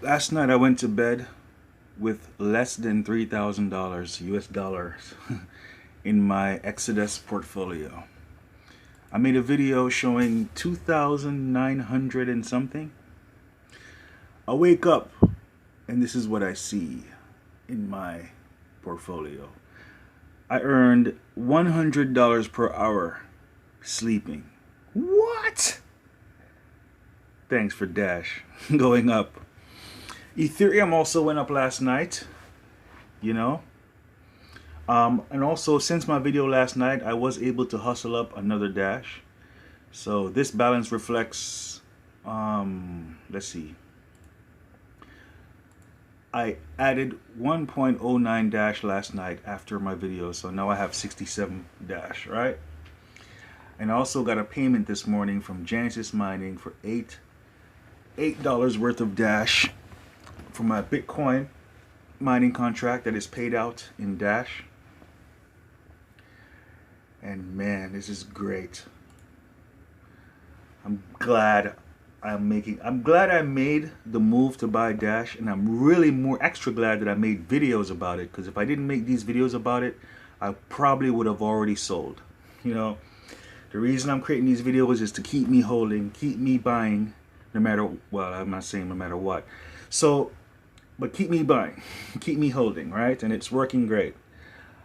Last night I went to bed with less than $3,000 US dollars in my Exodus portfolio. I made a video showing 2,900 and something. I wake up and this is what I see in my portfolio. I earned $100 per hour sleeping. What? Thanks for Dash going up. Ethereum also went up last night, you know. And also, since my video last night, I was able to hustle up another Dash. So this balance reflects, let's see. I added 1.09 Dash last night after my video. So now I have 67 Dash, right? And I also got a payment this morning from Genesis Mining for $8 worth of Dash for my Bitcoin mining contract that is paid out in Dash. And man, this is great. I'm glad I'm glad I made the move to buy Dash, and I'm really more extra glad that I made videos about it, because if I didn't make these videos about it, I probably would have already sold. You know, the reason I'm creating these videos is to keep me holding, keep me buying, no matter, well, I'm not saying no matter what. So, but keep me buying, keep me holding, right? And it's working great.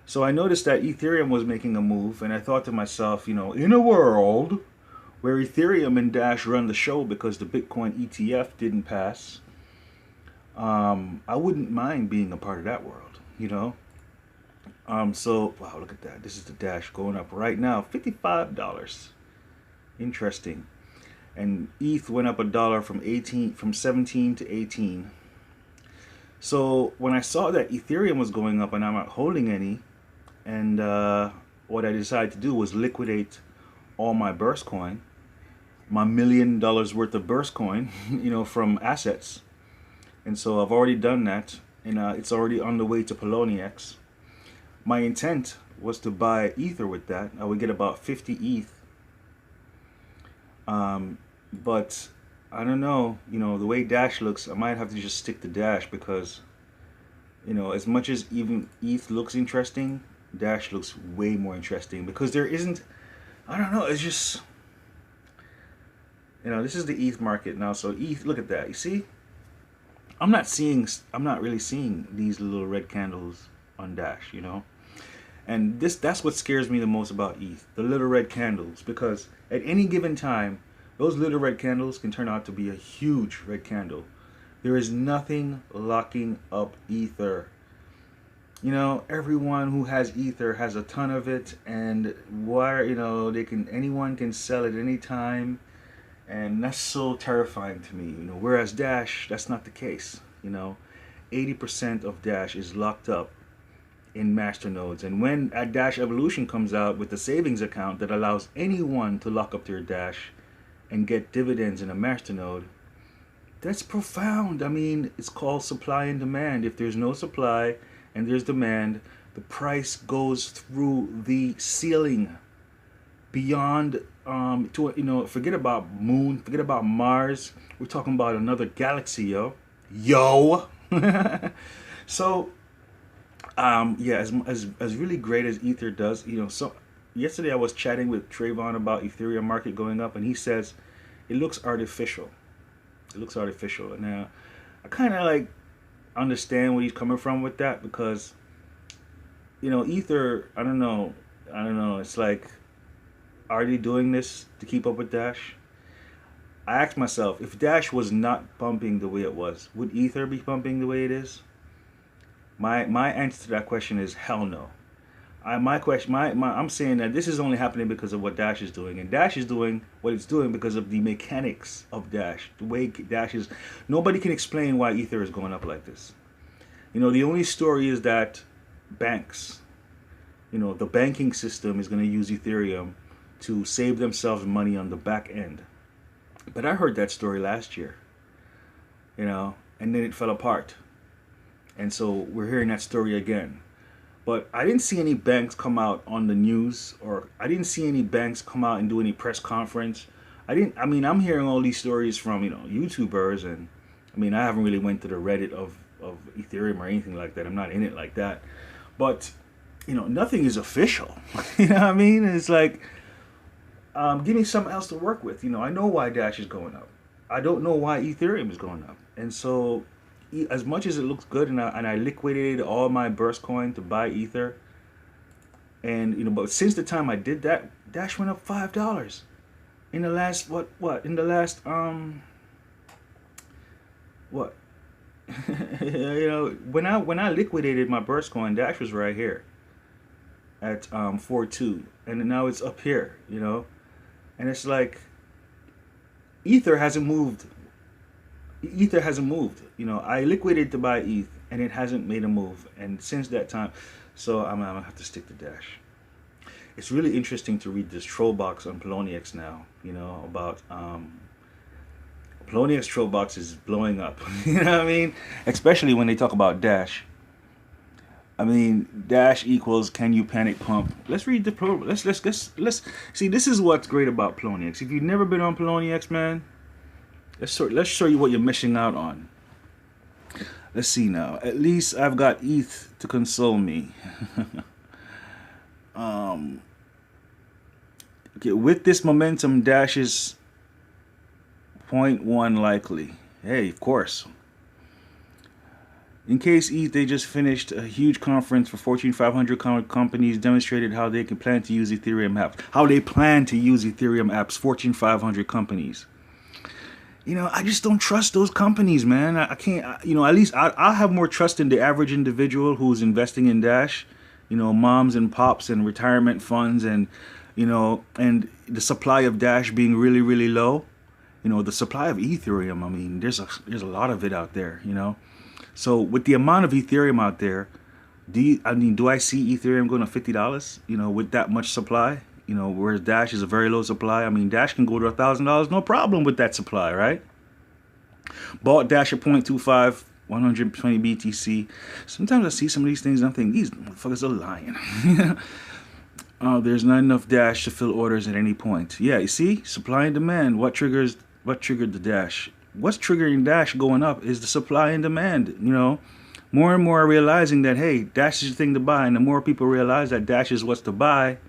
So I noticed that Ethereum was making a move, and I thought to myself, you know, in a world where Ethereum and Dash run the show because the Bitcoin ETF didn't pass, I wouldn't mind being a part of that world, you know? So, wow, look at that. This is the Dash going up right now, $55. Interesting. And ETH went up a dollar from 17 to 18. So when I saw that Ethereum was going up and I'm not holding any, and what I decided to do was liquidate all my Burst coin, my $1 million worth of Burst coin, you know, from assets. And so I've already done that, and it's already on the way to Poloniex. My intent was to buy Ether with that. I would get about 50 ETH. But I don't know, you know, the way Dash looks, I might have to just stick to Dash because, you know, as much as even ETH looks interesting, Dash looks way more interesting because there isn't, I don't know, it's just, you know, this is the ETH market now. So ETH, look at that. You see? I'm not really seeing these little red candles on Dash, you know? And that's what scares me the most about ETH, the little red candles, because at any given time, those little red candles can turn out to be a huge red candle. There is nothing locking up Ether. You know, everyone who has Ether has a ton of it, and you know, anyone can sell it anytime, and that's so terrifying to me. You know, whereas Dash, that's not the case. You know, 80% of Dash is locked up in masternodes, and when a Dash Evolution comes out with the savings account that allows anyone to lock up their Dash and get dividends in a masternode, that's profound. I mean, it's called supply and demand. If there's no supply and there's demand, the price goes through the ceiling beyond, to, you know, forget about moon, forget about Mars. We're talking about another galaxy, yo. So yeah, as really great as Ether does, you know, so yesterday I was chatting with Trayvon about Ethereum market going up, and he says it looks artificial. It looks artificial. And I kind of like understand where he's coming from with that, because, you know, Ether, I don't know. It's like, are they doing this to keep up with Dash? I asked myself, if Dash was not pumping the way it was, would Ether be pumping the way it is? My answer to that question is hell no. I'm saying that this is only happening because of what Dash is doing, and Dash is doing what it's doing because of the mechanics of Dash. The way Dash is, nobody can explain why Ether is going up like this. You know, the only story is that banks, you know, the banking system is going to use Ethereum to save themselves money on the back end. But I heard that story last year, you know, and then it fell apart. And so we're hearing that story again. But I didn't see any banks come out on the news, or I didn't see any banks come out and do any press conference. I mean, I'm hearing all these stories from, you know, YouTubers and I mean, I haven't really went to the Reddit of Ethereum or anything like that. I'm not in it like that. But, nothing is official. You know what I mean? It's like, give me something else to work with. I know why Dash is going up. I don't know why Ethereum is going up. And so, as much as it looks good, and I liquidated all my Burst coin to buy Ether, and but since the time I did that, Dash went up $5 in the last what in the last what when I liquidated my Burst coin, Dash was right here at 4.2, and now it's up here, and it's like Ether hasn't moved. Ether hasn't moved. I liquidated to buy ETH, and it hasn't made a move, and since that time, so I'm gonna have to stick to Dash. It's really interesting to read this troll box on Poloniex now. About Poloniex troll box is blowing up. You know what I mean? Especially when they talk about Dash. I mean, Dash equals can you panic pump? Let's read the pro. Let's see. This is what's great about Poloniex. If you've never been on Poloniex, man, let's show you what you're missing out on. Let's see now. At least I've got ETH to console me. Okay, with this momentum, Dash is 0.1 likely. Hey, of course. In case ETH, they just finished a huge conference for Fortune 500 companies, demonstrated how they can plan to use Ethereum apps. How they plan to use Ethereum apps, Fortune 500 companies. I just don't trust those companies, man. I can't, at least I have more trust in the average individual who's investing in Dash. Moms and pops and retirement funds, and, and the supply of Dash being really, really low. The supply of Ethereum, I mean, there's a lot of it out there, So with the amount of Ethereum out there, do I see Ethereum going to $50, with that much supply? Whereas Dash is a very low supply. I mean, Dash can go to $1,000, no problem with that supply, right? Bought Dash at 0.25, 120 BTC. Sometimes I see some of these things and I'm thinking, these motherfuckers are lying. There's not enough Dash to fill orders at any point. Yeah, you see, supply and demand. What triggered the Dash? What's triggering Dash going up is the supply and demand. More and more are realizing that, hey, Dash is the thing to buy, and the more people realize that Dash is what's to buy,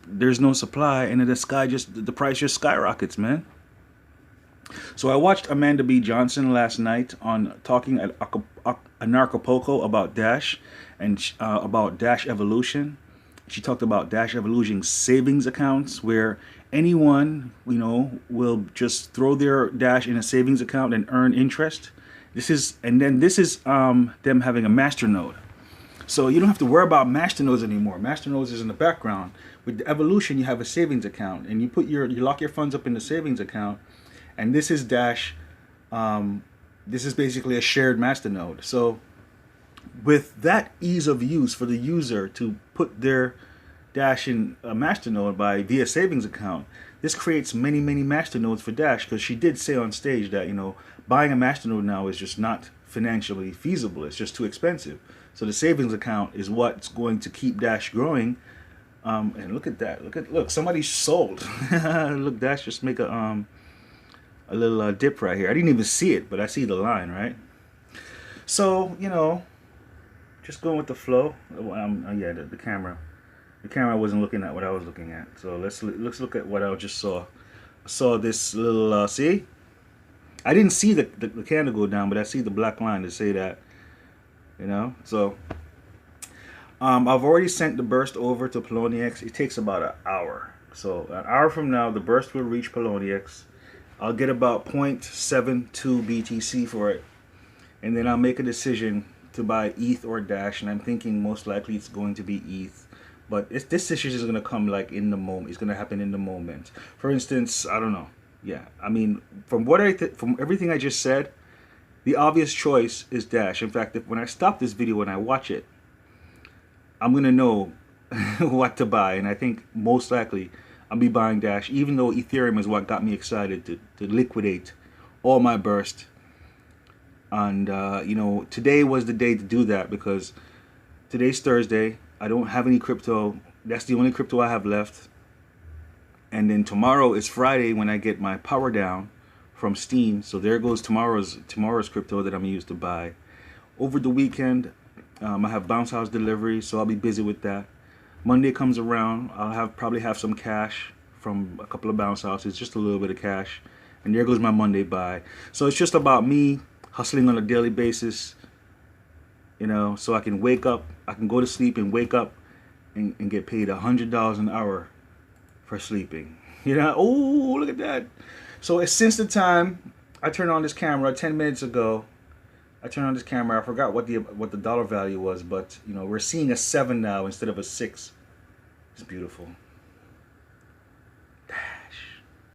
there's no supply, and the price just skyrockets, man. So I watched Amanda B. Johnson last night on talking at Anarchapulco about Dash and about Dash Evolution. She talked about Dash Evolution savings accounts where anyone, will just throw their Dash in a savings account and earn interest. This is them having a masternode. So you don't have to worry about masternodes anymore. Masternodes is in the background. With the Evolution, you have a savings account, and you lock your funds up in the savings account. And this is Dash. This is basically a shared masternode. So with that ease of use for the user to put their Dash in a masternode via savings account, this creates many masternodes for Dash, because she did say on stage that buying a masternode now is just not financially feasible. It's just too expensive. So the savings account is what's going to keep Dash growing. And look at that. Look, somebody sold. Look, Dash just make a little dip right here. I didn't even see it, but I see the line, right? So, just going with the flow. Yeah, the camera. The camera wasn't looking at what I was looking at. So let's look at what I just saw. I saw this little, see? I didn't see the candle go down, but I see the black line to say that, So, I've already sent the burst over to Poloniex. It takes about an hour. So an hour from now, the burst will reach Poloniex. I'll get about 0.72 BTC for it. And then I'll make a decision to buy ETH or Dash. And I'm thinking most likely it's going to be ETH. But this decision is going to come like in the moment. It's going to happen in the moment. For instance, I don't know. Yeah, I mean, from everything I just said, the obvious choice is Dash. In fact, when I stop this video and I watch it, I'm going to know what to buy. And I think most likely I'll be buying Dash, even though Ethereum is what got me excited to liquidate all my burst. And, today was the day to do that, because today's Thursday. I don't have any crypto. That's the only crypto I have left. And then tomorrow is Friday when I get my power down from Steam. So there goes tomorrow's crypto that I'm gonna use to buy. Over the weekend, I have bounce house delivery, so I'll be busy with that. Monday comes around, probably have some cash from a couple of bounce houses, just a little bit of cash, and there goes my Monday buy. So it's just about me hustling on a daily basis, so I can wake up, I can go to sleep and wake up and get paid $100 an hour for sleeping. Oh, look at that. So it's since the time I turned on this camera 10 minutes ago. I turned on this camera. I forgot what the dollar value was, but we're seeing a 7 now instead of a 6. It's beautiful.